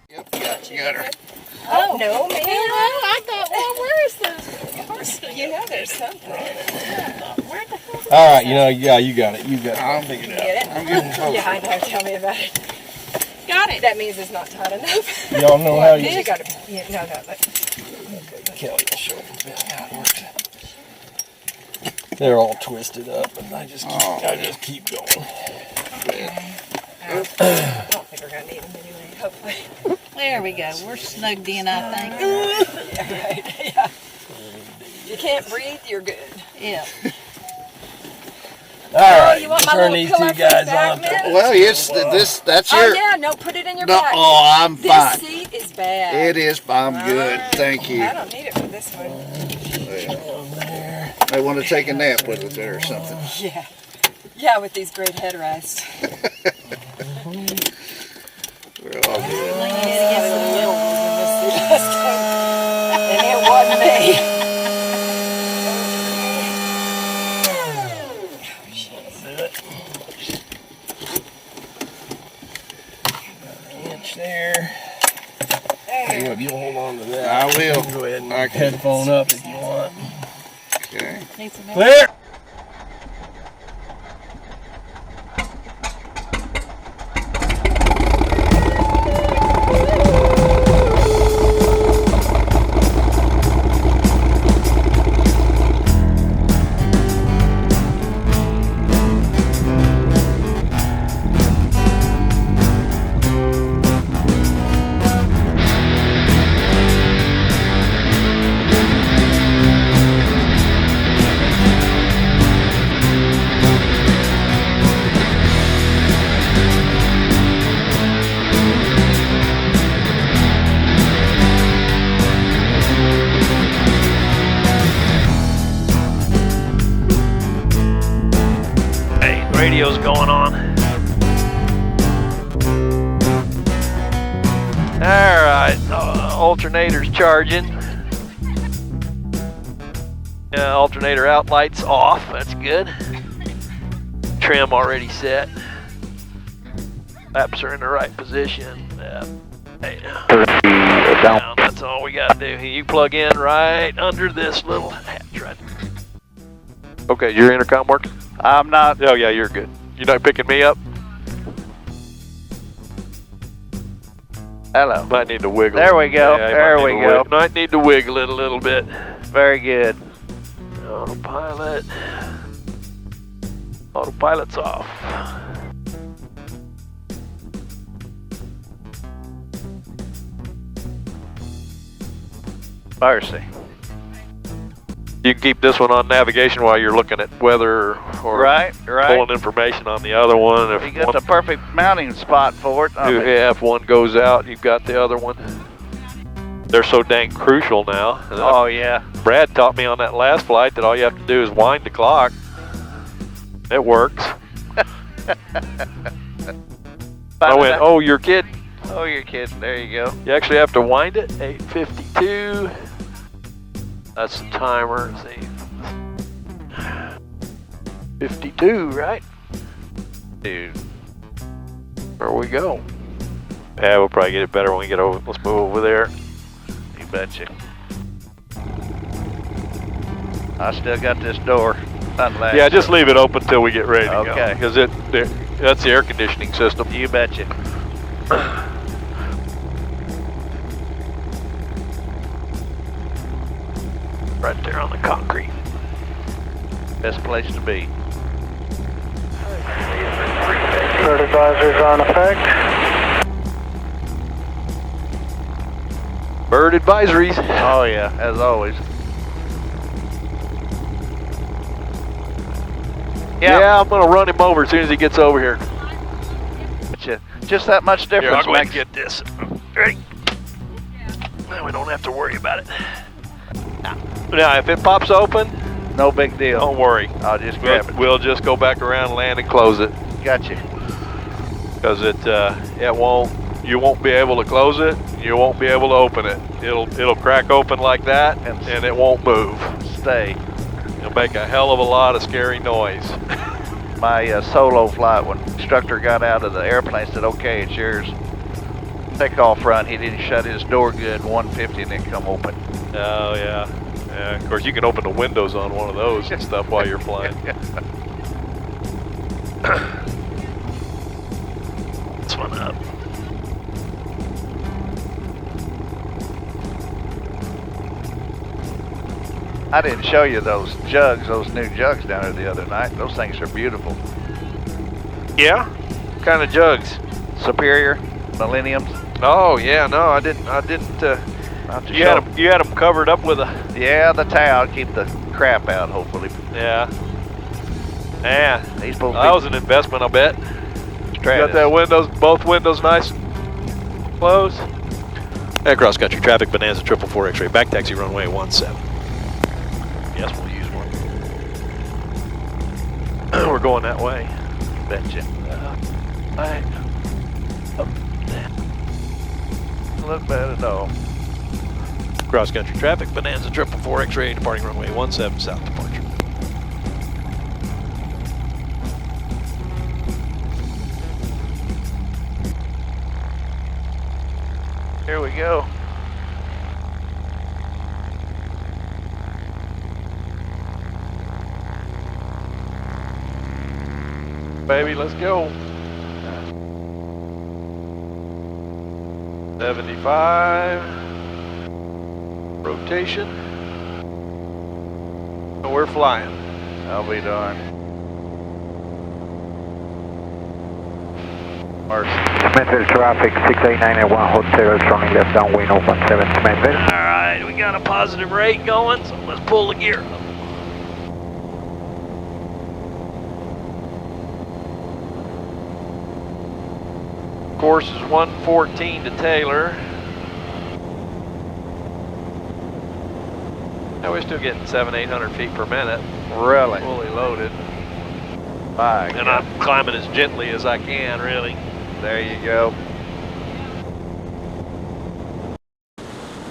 Yep, got her. Oh, no, man. I thought, well, where is the... You know there's something. Where the hell? All right, yeah, you got it. You got it. I'll figure it out. I'm getting closer. Yeah, I know. Tell me about it. Got it. That means it's not tight enough. Y'all know how you... You got to... Yeah, no. Kelly will show them how it works. They're all twisted up, and I just keep going. Okay. I don't think we're going to need them anyway, hopefully. There we go. We're snugged in, I think. Yeah, right. Yeah. You can't breathe, you're good. Yeah. All right, you want my turn little these pillow two for guys the back, off. man? Well, yes, that's your... Oh, yeah, no, put it in your No, back. oh, I'm fine. This seat is bad. It is, I'm good. Thank you. I don't need it for this one. I want to take a nap with it there or something. Yeah. Yeah, with these great headrests. We're all good. I was a little in this seat last time. And it wasn't me. Inch there. Hey, you'll hold on to that. I will. Go ahead and headphone up if you want. Okay. Clear. Radio's going on. Alright, alternator's charging. Alternator out, lights off, that's good. Trim already set. Laps are in the right position. Down. That's all we gotta do. You plug in right under this little hatch right there. Okay, your intercom working? I'm not. Oh yeah, you're good. You're not picking me up? Hello. Might need to wiggle. There we go. Yeah, there we go. Might need to wiggle it a little bit. Very good. Autopilot. Autopilot's off. Mercy. You can keep this one on navigation while you're looking at weather or Right. pulling information on the other one. If You got the perfect mounting spot for it. if one goes out, you've got the other one. They're so dang crucial now. Oh, yeah. Brad taught me on that last flight that all you have to do is wind the clock. It works. I went, oh, you're kidding. Oh, you're kidding. There you go. You actually have to wind it. 8:52. That's the timer. Let's see. 52, right? Dude. There we go. Yeah, we'll probably get it better when we get over. Let's move over there. You betcha. I still got this door unlatched. Yeah, just leave it open till we get ready to go. Okay. Because that's the air conditioning system. You betcha. Right there on the concrete. Best place to be. Bird advisors are in effect. Bird advisories. Oh, yeah, as always. Yeah, I'm going to run him over as soon as he gets over here. Just that much Here, difference I'll go ahead and makes get this. Ready? Now we don't have to worry about it. Now, if it pops open, No big deal. Don't worry. I'll just grab it. We'll just go back around, land, and close it. Gotcha. Because you won't be able to close it. You won't be able to open it. It'll crack open like that, and it won't move. Stay. It'll make a hell of a lot of scary noise. My solo flight, when the instructor got out of the airplane, said, okay, it's yours. Takeoff run, he didn't shut his door good, 150 and it come open. Oh, yeah. Yeah, of course, you can open the windows on one of those and stuff while you're flying. This one up. I didn't show you those jugs, those new jugs down there the other night. Those things are beautiful. Yeah? What kind of jugs? Superior, Millenniums. Oh, yeah, no, I didn't. You had them covered up with a... Yeah, the towel, keep the crap out, hopefully. Yeah. Yeah. He's supposed to That was an investment, I bet. You got that both windows nice and closed. Hey, cross country traffic, Bonanza 444 X-ray, back taxi runway 17. Yes, we'll use one. We're going that way. Betcha. Right. Up there. Look bad at all. Cross country traffic, Bonanza 444 X-ray, departing runway 17, south departure. Here we go. Baby, let's go. 75. Rotation. And we're flying. I'll be darned. Smithville traffic 68981 Hotel running left downwind 017 Smithville. Alright, we got a positive rate going, so let's pull the gear up. Course is 114 to Taylor. Now we're still getting 700-800 feet per minute. Really? Fully loaded. And I'm climbing as gently as I can, really. There you go.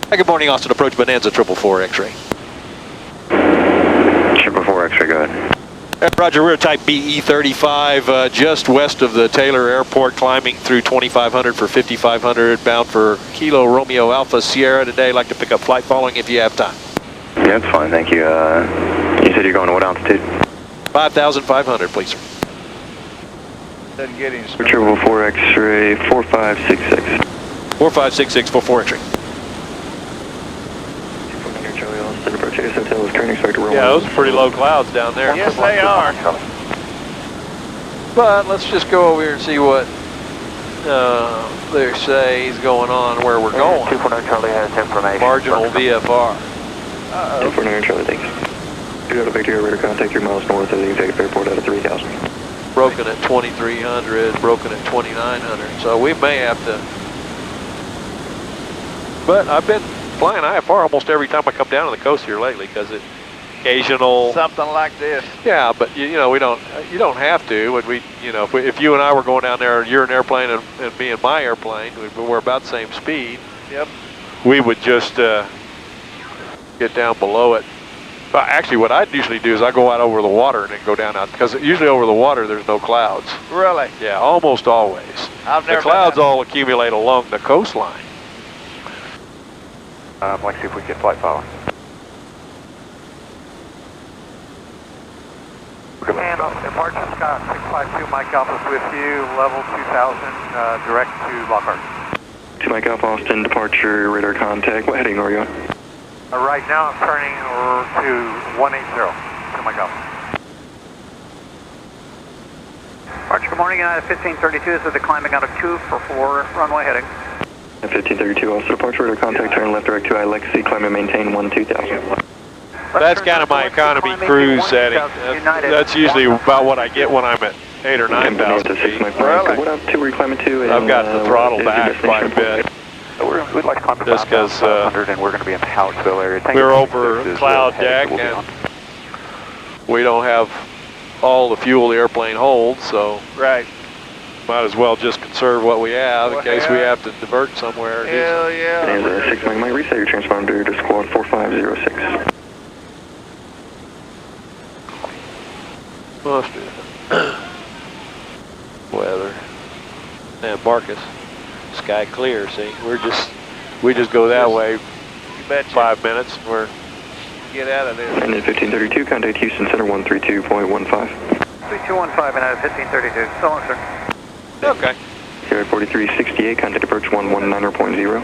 Hey, good morning, Austin. Approach Bonanza 444 X-ray. 444 X-ray, go ahead. Roger, we're type BE35, just west of the Taylor Airport, climbing through 2500 for 5500, bound for Kilo Romeo Alpha Sierra today. Like to pick up flight following if you have time. Yeah, that's fine, thank you. You said you're going to what altitude? 5,500, please, sir. Doesn't get any 444 X-ray, 4566. 4566, 44 X-ray. Yeah, those are pretty low clouds down there. Yes, they are. But let's just go over here and see what they say is going on where we're going. 249 Charlie has information. Marginal VFR. 249 Charlie, thanks. You got a Victoria radar contact 3 miles north of the executive airport out of 3000. Broken at 2300, broken at 2900. So we may have to. But I've been flying IFR almost every time I come down to the coast here lately because it occasional something like this. Yeah, but you know, you don't have to. Would we, you know, if you and I were going down there, you're an airplane and me in my airplane, we're about the same speed. Yep. We would just get down below it. But actually, what I'd usually do is I go out over the water and then go down out, because usually over the water there's no clouds. Really? Yeah, almost always. The clouds all accumulate along the coastline. I'd like to see if we can get flight following. Command departure Scott 652 Mike Alpha's with you, level 2000, direct to Lockhart. 2 Mike Alpha Austin, departure, radar contact. What heading are you on? Right now I'm turning to 180, 2 Mike Alpha. Arch, good morning, 1532, this is the climbing out of 244 runway heading. 1532, also departure, radar contact, turn left direct to Alexi, climb and maintain 12000. That's kind of my economy cruise setting. That's usually about what I get when I'm at 8,000 or 9,000 feet. Really? What altitude were you climbing to? I've got the throttle back quite a bit. We'd like to climb to Just because and we're going to be in the Hallettsville area. we're over cloud deck and we don't have all the fuel the airplane holds, so Right. might as well just conserve what we have in case we have to divert somewhere. Hell yeah. Bonanza 6 Mike, reset your transponder to squad 4506. Weather. And Marcus, sky clear. See, we just go that way. You betcha. 5 minutes. And we're Get out of there. And then 1532, contact Houston Center 132.15. 3215 and out of 1532. So long, sir. okay. Sierra 4368, contact approach 119.0.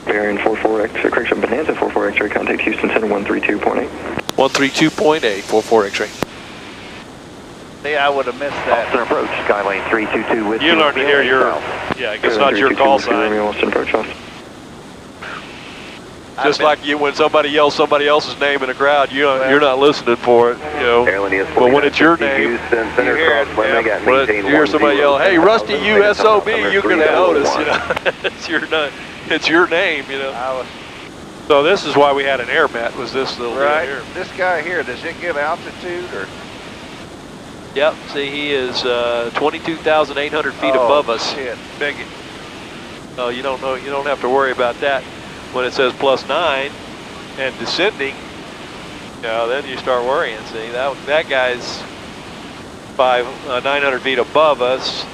Bearing 44X, correction, Bonanza 44 X-ray, contact Houston Center 132.8. 132.8, 44 X-ray. See, I would have missed that. Austin approach, Skylane 322 with You learned to hear your, yeah, I guess not your call sign. Austin approach, Austin. Just like you, when somebody yells somebody else's name in a crowd, you're not listening for it, you know. But when it's your name, You hear it, yeah. when you hear somebody yell, "Hey, Rusty, USOB," you can notice, you know, it's your name, you know. So this is why we had an air mat. Was this little Right. here? This guy here, does it give altitude or? Yep. See, he is 22,800 feet above us. Shit. Big. Oh, you don't know. You don't have to worry about that. When it says +9 and descending, you know, then you start worrying. See, that guy's 900 feet above us,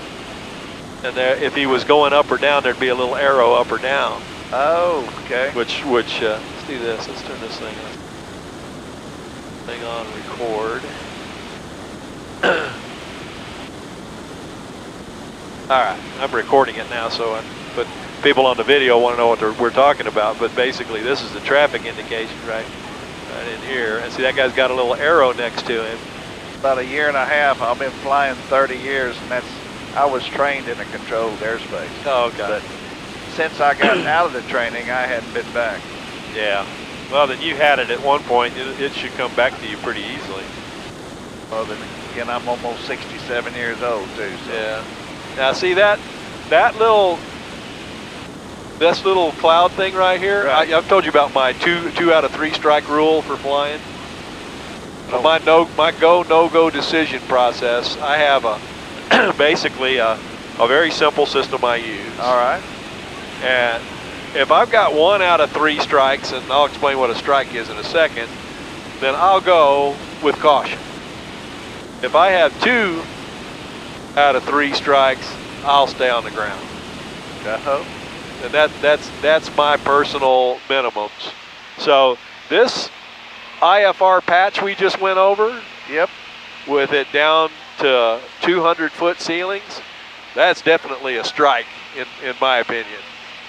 and there, if he was going up or down, there'd be a little arrow up or down. Oh, okay. Which let's do this. Let's turn this thing on record. All right, I'm recording it now, but people on the video want to know what we're talking about. But basically, this is the traffic indication right in here. And see, that guy's got a little arrow next to him. About a year and a half. I've been flying 30 years, and I was trained in a controlled airspace. Oh, okay. But since I got out of the training, I hadn't been back. Yeah. Well, then you had it at one point. It should come back to you pretty easily. Well, then again, I'm almost 67 years old too. So. Yeah. Now see that little cloud thing right here. Right. I've told you about my two out of three strike rule for flying. Oh. My go no go decision process. I have basically a very simple system I use. All right. And if I've got 1 out of 3 strikes, and I'll explain what a strike is in a second, then I'll go with caution. If I have 2 out of 3 strikes, I'll stay on the ground. Uh-huh. And that's my personal minimums. So this IFR patch we just went over, Yep. with it down to 200-foot ceilings, that's definitely a strike in my opinion.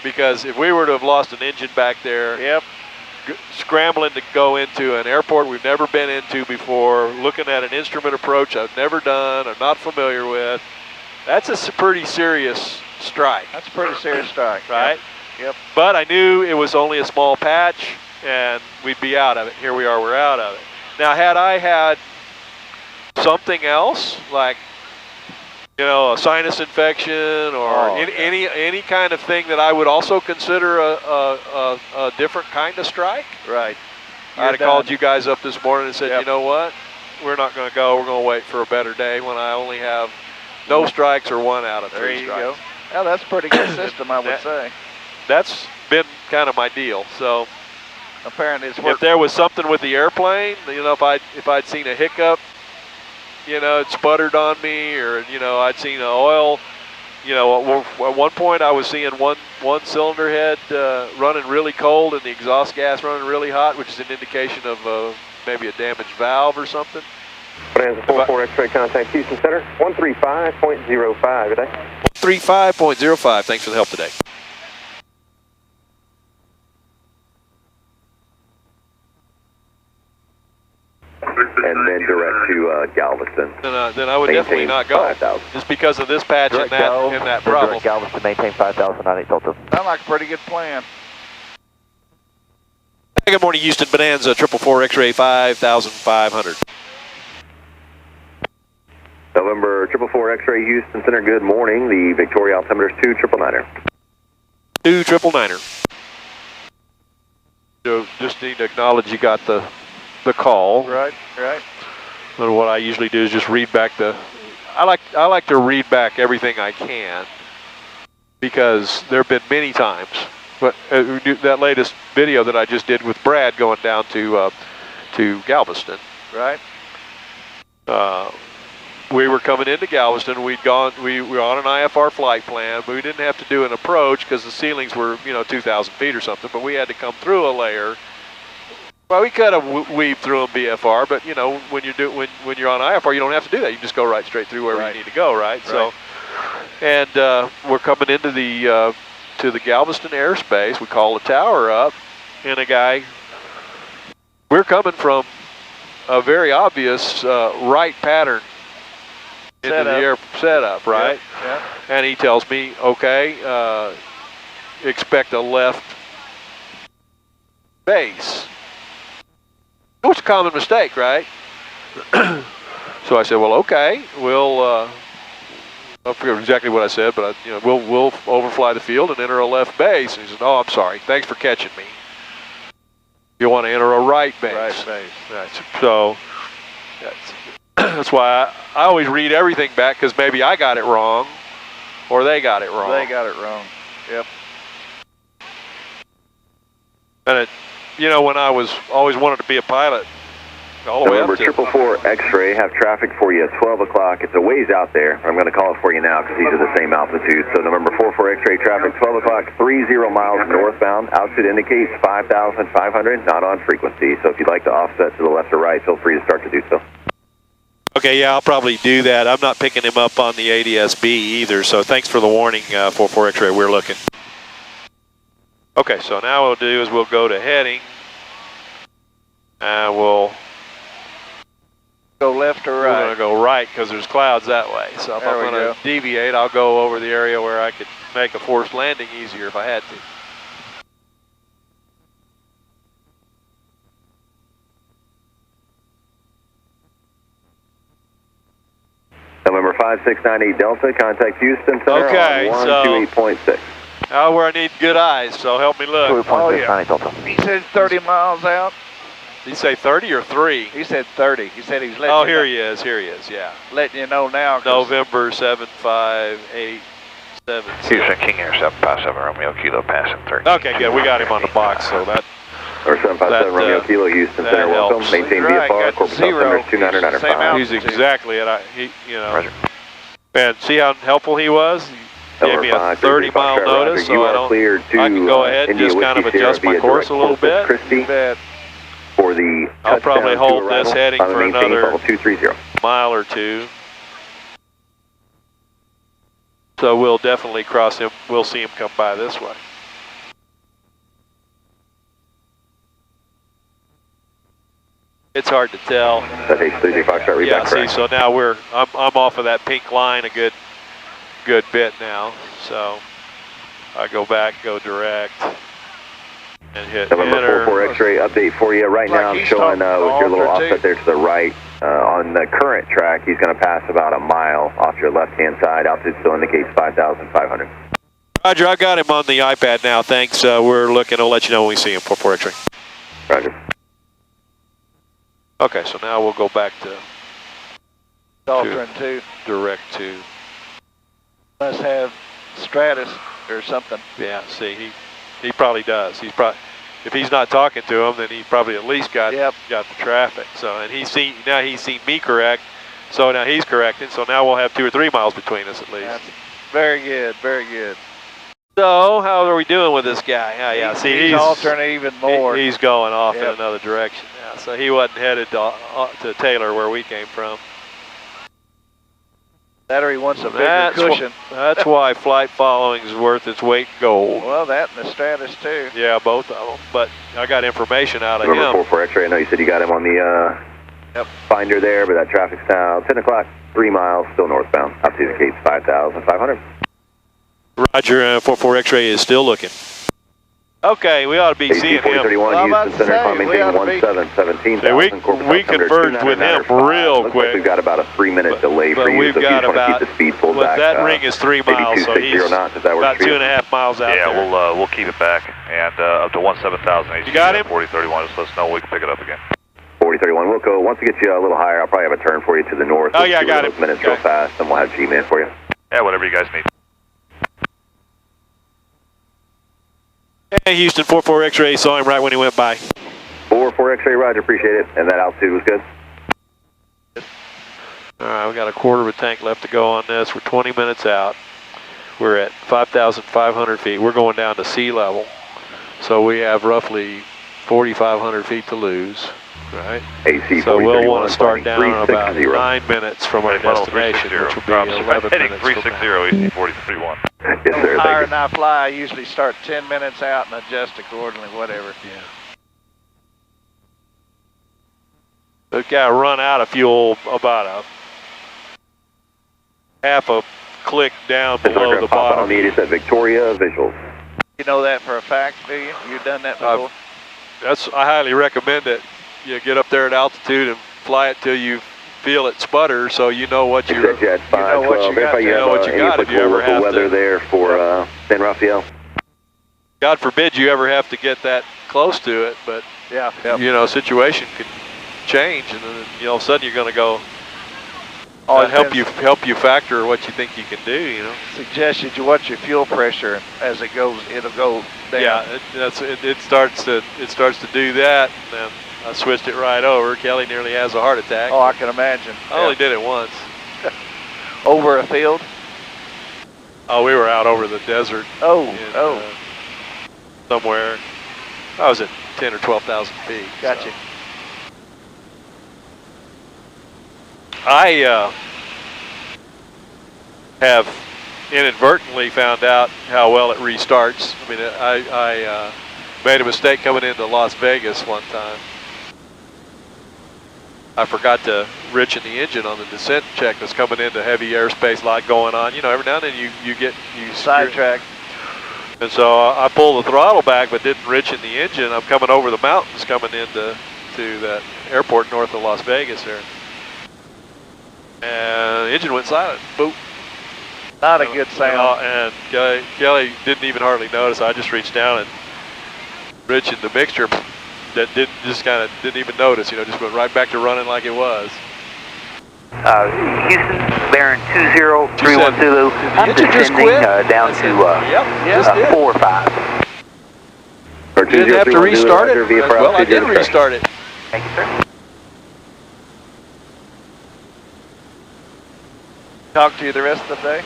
Because if we were to have lost an engine back there, Yep. Scrambling to go into an airport we've never been into before, looking at an instrument approach I've never done, I'm not familiar with, that's a pretty serious strike. That's a pretty serious strike. Right? Yep. But I knew it was only a small patch and we'd be out of it. Here we are, we're out of it. Now, had I had something else, like, you know, a sinus infection or any kind of thing that I would also consider a different kind of strike, Right. I'd have called you guys up this morning and said, Yep. you know what, we're not going to go. We're going to wait for a better day when I only have no strikes or 1 out of 3 There you strikes. go. Yeah, that's a pretty good system, I would say. That's been kind of my deal. So Apparently it's if worked. there was something with the airplane, you know, if I'd seen a hiccup, you know, it sputtered on me, or, you know, I'd seen an oil, you know, at one point I was seeing one cylinder head running really cold and the exhaust gas running really hot, which is an indication of maybe a damaged valve or something. Bonanza 44 X-ray, contact Houston Center 135.05 today. 35.05, thanks for the help today. And then direct to Galveston. Then I would definitely not go, 5,000. just because of this patch and that problem. Galveston, maintain 5,000, 98 Delta. Sound like a pretty good plan. Hey, good morning, Houston, Bonanza, 444 X-ray 5,500. November 444 X-ray, Houston Center, good morning. The Victoria altimeter is 2999er. 2999er. So just need to acknowledge you got the call. Right, right. But what I usually do is just read back I like to read back everything I can, because there have been many times. But that latest video that I just did with Brad going down to Galveston. Right. We were coming into Galveston. We were on an IFR flight plan, but we didn't have to do an approach because the ceilings were 2,000 feet or something. But we had to come through a layer. Well, we could have weaved through them BFR, but when you're on IFR, you don't have to do that. You just go right straight through wherever you need to go, right? So, and we're coming into to the Galveston airspace. We call the tower up, and we're coming from a very obvious right pattern into the air setup, right? Yep. And he tells me, okay, expect a left base. It's a common mistake, right? So I said, well, okay, we'll, I forget exactly what I said, but we'll overfly the field and enter a left base. And he said, oh, I'm sorry, thanks for catching me. You want to enter a right base. Right base. So that's why I always read everything back, because maybe I got it wrong or they got it wrong. They got it wrong. Yep. And when I was always wanted to be a pilot, all the way up November to 444 X-ray, have traffic for you at 12 o'clock. It's a ways out there. I'm going to call it for you now because these are the same altitude. So November 44 X-ray traffic, 12 o'clock, 30 miles northbound. Altitude indicates 5,500, not on frequency. So if you'd like to offset to the left or right, feel free to start to do so. Okay, yeah, I'll probably do that. I'm not picking him up on the ADS-B either, so thanks for the warning, 44 X-ray. We're looking. Okay, so now what we'll do is we'll go to heading, and we'll go left or right. We're going to go right because there's clouds that way. So if I'm going to deviate, I'll go over the area where I could make a forced landing easier if I had to. November 5698 Delta, contact Houston Center on 128.6. Where I need good eyes, so help me look. Oh, yeah. He said 30 miles out. Did he say 30 or 3? He said 30. He said he's letting Oh, here he is, yeah. Letting you know now. November 758. Houston, King Air 757, Romeo Kilo, passing 30. Okay, good, we got him on the box, so that... Or 757 Romeo Kilo, Houston Center, welcome. Maintain VFR, corporate number 29995. He's exactly it, Roger. Man, see how helpful he was? He gave me a 30-mile notice, so I can go ahead and just kind of adjust my course a little bit. For the I'll probably hold this heading for another 230. mile or two. So we'll definitely cross him. We'll see him come by this way. It's hard to tell. Yeah, see, so now I'm off of that pink line a good bit now. So I go back, go direct. And hit November 44 X-ray update for you. Right now I'm showing with your little offset there to the right. On the current track, he's going to pass about a mile off your left-hand side. Altitude still indicates 5,500. Roger, I got him on the iPad now. Thanks. We're looking. I'll let you know when we see him. 44 X-ray. Roger. Okay, so now we'll go back to Dalton 2. Direct 2. Must have Stratus or something. Yeah, see, he probably does. If he's not talking to him, then he probably at least got the traffic. So, and he's seen me correct. So now he's correcting. So now we'll have 2 or 3 miles between us at least. That's very good, very good. So how are we doing with this guy? Yeah, see, he's alternating even more. He's going off in another direction now. So he wasn't headed to Taylor where we came from. Battery wants a bigger cushion. That's why flight following is worth its weight in gold. Well, that and the Stratus too. Yeah, both of them. But I got information out of him. November 44 X-ray, I know you said you got him on the finder there, but that traffic's now 10 o'clock, 3 miles, still northbound. Altitude indicates 5,500. Roger, 44 X-ray is still looking. Okay, we ought to be seeing him. 4031, Houston Center, maintain 1717,000. We converged with him real quick. Like we've got about a 3-minute delay for you, so if you just want to keep the speed pulled back. That ring is 3 miles, so he's about 2.5 miles out there. Yeah, we'll keep it back, and up to 17,000. You got him? 4031, just let us know we can pick it up again. 4031. We'll go, once we get you a little higher, I'll probably have a turn for you to the north. Oh, yeah, I got it. Those minutes real fast, and we'll have G-Man for you. Yeah, whatever you guys need. Hey, Houston, 4-4 X-ray, saw him right when he went by. 4-4 X-ray, roger, appreciate it. And that altitude was good? All right, we got a quarter of a tank left to go on this. We're 20 minutes out. We're at 5,500 feet. We're going down to sea level. So we have roughly 4,500 feet to lose, right? AC so we'll want to start down in about 360. 9 minutes from our destination, which will be 11 heading minutes 360, AC 4031. Yes, sir, Higher thank than I fly, I usually start 10 minutes out and adjust accordingly, whatever. Yeah. We've got to run out of fuel about a half a click down below the bottom. I'll need is at Victoria Visuals. You know that for a fact, do you? You've done that before? I highly recommend it. You get up there at altitude and fly it till you feel it sputter, so you know what you're. You know what you got. You know what you got if you ever have weather to. there for San Rafael. God forbid you ever have to get that close to it, but Yeah. you know, situation could change, and then all of a sudden you're going to go. Help you factor what you think you can do. You know. Suggested you watch your fuel pressure as it goes. It'll go down. Yeah, it starts to do that. And then I switched it right over. Kelly nearly has a heart attack. Oh, I can imagine. I only did it once. Over a field. Oh, we were out over the desert. Somewhere. I was at 10 or 12,000 feet. Gotcha. So. I have inadvertently found out how well it restarts. I mean, I made a mistake coming into Las Vegas one time. I forgot to richen the engine on the descent check that's coming into heavy airspace, lot going on. You know, every now and then you get sidetrack. And so I pulled the throttle back, but didn't richen the engine. I'm coming over the mountains, coming into that airport north of Las Vegas there. And the engine went silent. Boop. Not a good sound. And Kelly didn't even hardly notice. I just reached down and richened the mixture. That didn't even notice. You know, just went right back to running like it was. Houston, bearing 2031 Zulu. I'm descending down to 4 or 5. You didn't have to restart it. Well, I did restart it. Thank you, sir. Talk to you the rest of the day?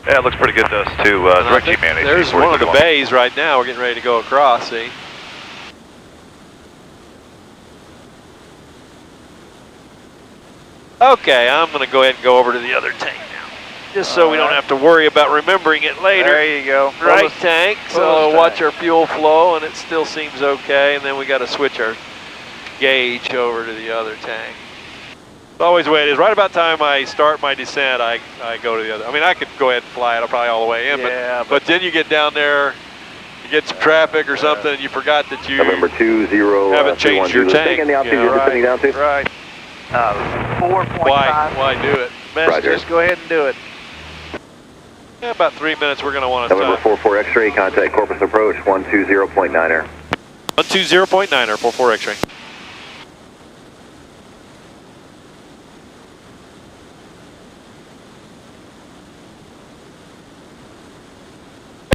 Yeah, it looks pretty good to us too. Direct G-Man AC. There's one of the bays right now. We're getting ready to go across, see? Okay, I'm going to go ahead and go over to the other tank now. Just so we don't have to worry about remembering it later. There you go. Right tank, so watch our fuel flow, and it still seems okay. And then we got to switch our gauge over to the other tank. It's always the way it is. Right about time I start my descent, I go to the other. I mean, I could go ahead and fly it probably all the way in, but then you get down there, you get some traffic or something, and you forgot that you November 20 haven't changed your tank. Right. 4.5. Why do it? Best just go ahead and do it. Yeah, about 3 minutes we're going to want to November stop. 44 X-ray, contact Corpus approach 120.9er. 120.9er, 44 X-ray.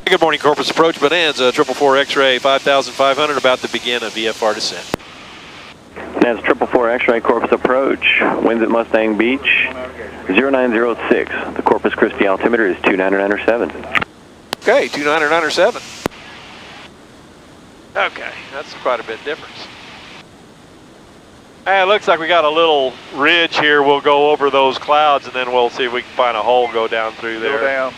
Good morning, Corpus Approach Bonanza, 444 X-ray, 5,500, about to begin a VFR descent. Bonanza 444 X-ray, Corpus Approach, winds at Mustang Beach, 0906. The Corpus Christi altimeter is 29907. Okay, 29907. Okay, that's quite a bit difference. Hey, it looks like we got a little ridge here. We'll go over those clouds, and then we'll see if we can find a hole go down through there. Go down.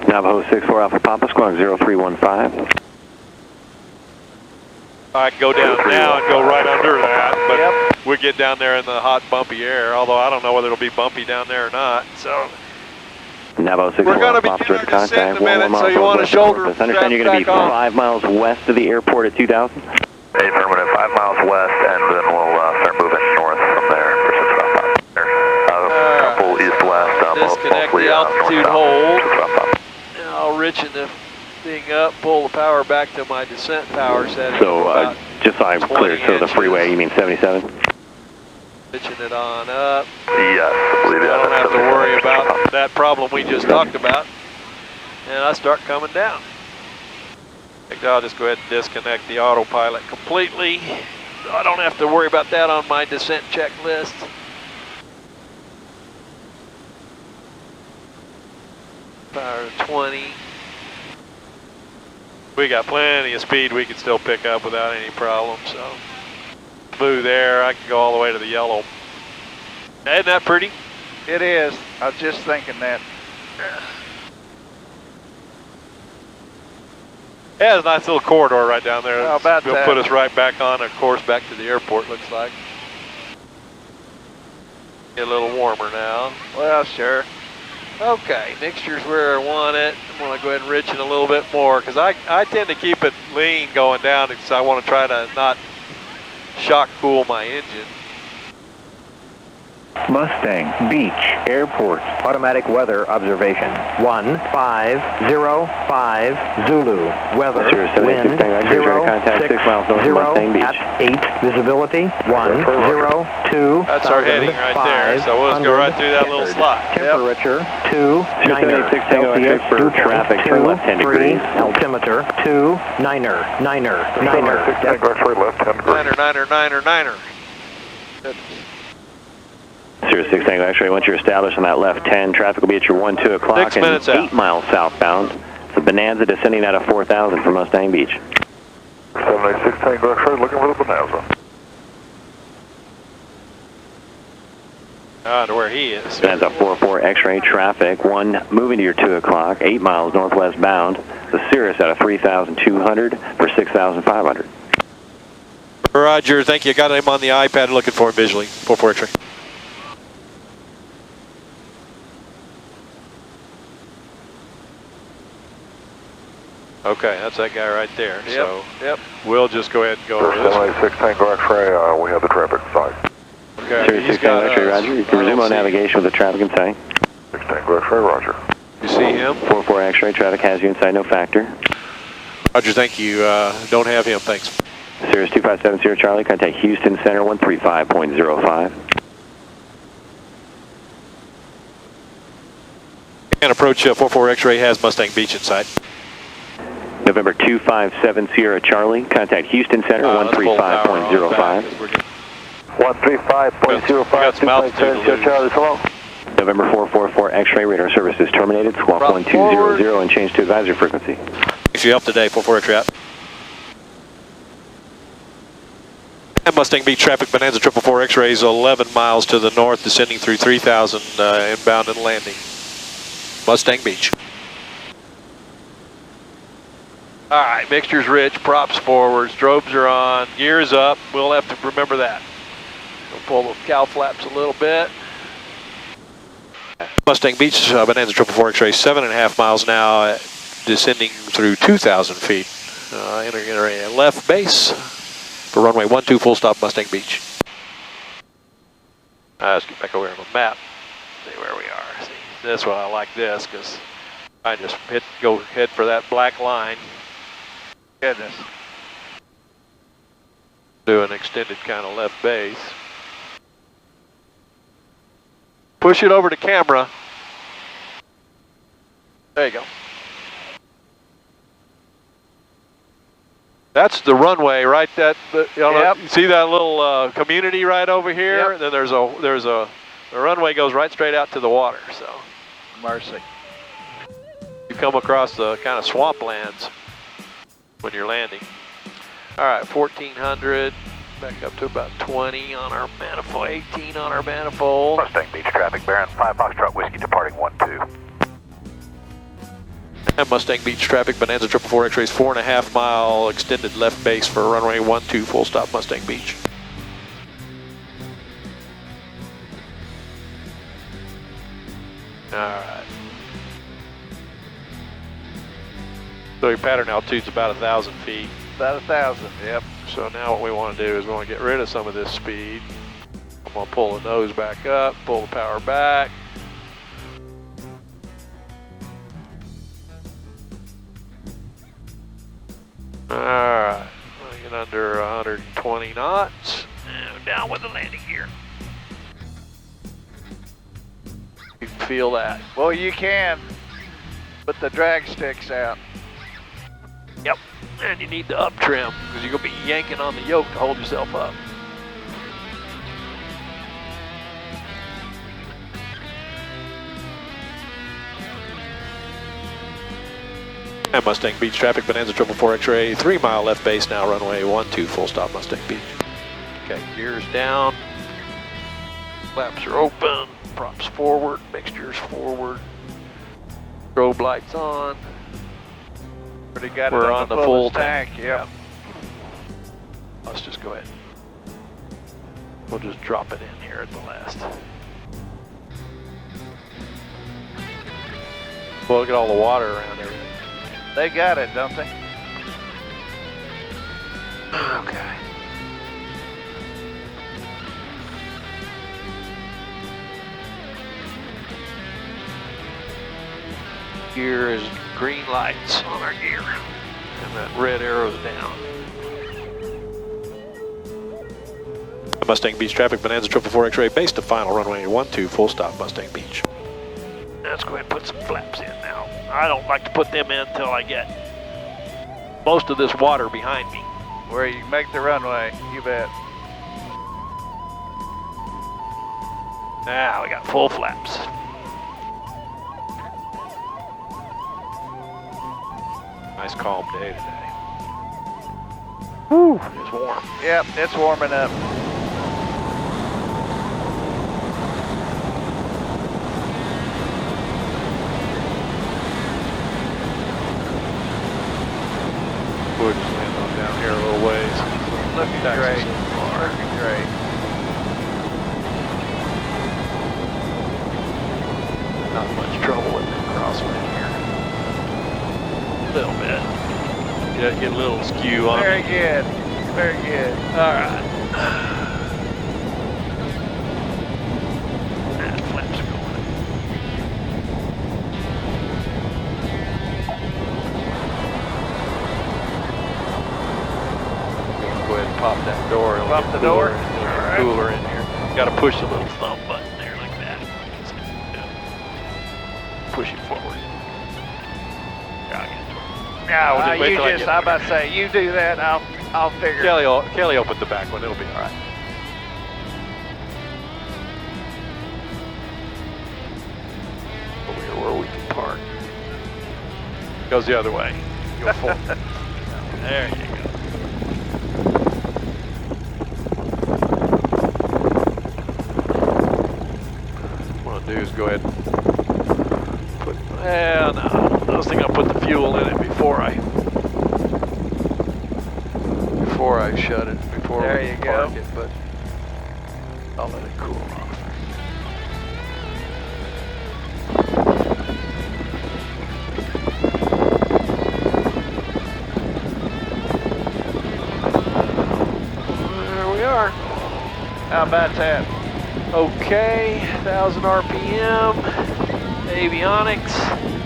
Navajo 64 Alpha Papa, squawk 0315. I can go down now and go right under that, but we get down there in the hot, bumpy air, although I don't know whether it'll be bumpy down there or not. So Navajo 64 Alpha Papa, direct contact, 1 mile so you want to shoulder understand you're going to be 5 miles west of the airport at 2000? Affirmative, 5 miles west, and then we'll start moving north from there. Couple east-west. Disconnect the altitude hold. I'll richen the thing up, pull the power back to my descent power setting. So Just so I'm clear, so the freeway, you mean 77? Pitching it on up. Yes, I believe I don't have to 77. worry about that problem we just talked about. And I start coming down. I think I'll just go ahead and disconnect the autopilot completely. I don't have to worry about that on my descent checklist. Power 20. We got plenty of speed we can still pick up without any problem, so. Smooth there, I can go all the way to the yellow. Isn't that pretty? It is. I was just thinking that. Yeah, it's a nice little corridor right down there. How about It'll that? put us right back on a course back to the airport, looks like. Get a little warmer now. Well, sure. Okay, mixture's where I want it. I'm going to go ahead and rich it a little bit more because I tend to keep it lean going down because I want to try to not shock cool my engine. Mustang Beach Airport. Automatic weather observation. 1505 Zulu. Weather. Wind 0, 6, 0 at 8. Visibility 102. That's our heading right there. So we'll just go right through that little slot. Temperature 290 Celsius. For traffic, turn left 10 degrees. Altimeter 29er. Niner. Sirius 6 Tango X-ray, once you're established on that left 10, traffic will be at your 1-2 o'clock 6 minutes and out. 8 miles southbound. The Bonanza descending out of 4,000 from Mustang Beach. 786 Tango X-ray, looking for the Bonanza. To where he is. Bonanza 44 X-ray traffic, 1 moving to your 2 o'clock, 8 miles northwest bound. The Sirius out of 3,200 for 6,500. Roger, thank you. Got him on the iPad looking for him visually. 44 X-ray. Okay, that's that guy right there. Yep. So we'll just go ahead and go over this. 786 Tango X-ray, we have the traffic in sight. Okay, Sirius 6 Tango X-ray, Roger. You can resume on navigation with the traffic in sight. 6 Tango X-ray, Roger. You see him? 44 X-ray, traffic has you inside, no factor. Roger, thank you. Don't have him, thanks. Sirius 2570 Charlie, contact Houston Center 135.05. And approach 44 X-ray has Mustang Beach in sight. November 257 Sierra Charlie, contact Houston Center 135.05. 135.05, Sierra Charlie, hello. November 444 X-ray, radar service is terminated, squawk 1200 and change to advisory frequency. Thanks for your help today, 44 X-ray out. And Mustang Beach traffic, Bonanza 444 X-rays 11 miles to the north, descending through 3,000 inbound and landing. Mustang Beach. All right, mixture's rich, props forward, strobes are on, gears up. We'll have to remember that. We'll pull the cow flaps a little bit. Mustang Beach, Bonanza 444 X-ray, 7.5 miles now, descending through 2,000 feet. Entering a left base for runway 12, full stop, Mustang Beach. Let's get back over here on the map, see where we are. See, that's why I like this, because I just go head for that black line. Goodness. Do an extended kind of left base. Push it over to camera. There you go. That's the runway, right? You see that little community right over here? Yep. Then the runway goes right straight out to the water. So, Mercy. you come across the kind of swamplands when you're landing. All right, 1400, back up to about 20 on our manifold, 18 on our manifold. Mustang Beach traffic, bearing 5 Foxtrot Whiskey, departing 12. And Mustang Beach traffic, Bonanza 444 X-rays, 4.5 mile extended left base for runway 12, full stop, Mustang Beach. All right. So your pattern altitude's about 1,000 feet. About 1,000, yep. So now what we want to do is we want to get rid of some of this speed. I'm going to pull the nose back up, pull the power back. Alright, And under 120 knots. And down with the landing gear. You can feel that. Well, you can, but the drag sticks out. Yep. And you need the up trim because you're going to be yanking on the yoke to hold yourself up. And Mustang Beach traffic, Bonanza 444 X-ray, 3 mile left base now, runway 12, full stop Mustang Beach. Okay, gears down, flaps are open, props forward, mixtures forward, strobe lights on. Already got We're it on the full tank. Yep. Let's just go ahead. We'll just drop it in here at the last. Well, look at all the water around everything. They got it, don't they? Okay. Gear is green lights on our gear. And that red arrow's down. Mustang Beach traffic, Bonanza 444 X-ray, base to final runway 12, full stop Mustang Beach. Let's go ahead and put some flaps in now. I don't like to put them in until I get most of this water behind me. Where you make the runway, you bet. Now we got full flaps. Nice calm day today. Whew, it's warm. Yep, it's warming up. We'll just land on down here a little ways. Looking great. Looking great. Not much trouble with the crosswind here. A little bit. Get a little skew on Very me. good. Very good. All right. And flaps are going. Go ahead and pop that door. It'll Pop get the cooler. door? It'll get All right. cooler in here. Got to push the little thumb button there like that. Push it forward. Now, We'll just wait you till I just, get I'm about to say, you do that, I'll figure. Kelly opened the back one. It'll be all right. Over here where we can park. Goes the other way. Go full. There you go. What I'll do is go ahead and put, well, no, I was thinking I'll put the fuel in it before I shut it, before There we you park go. it, but I'll let it cool off. There we are. How about that? Okay, 1,000 RPM, avionics.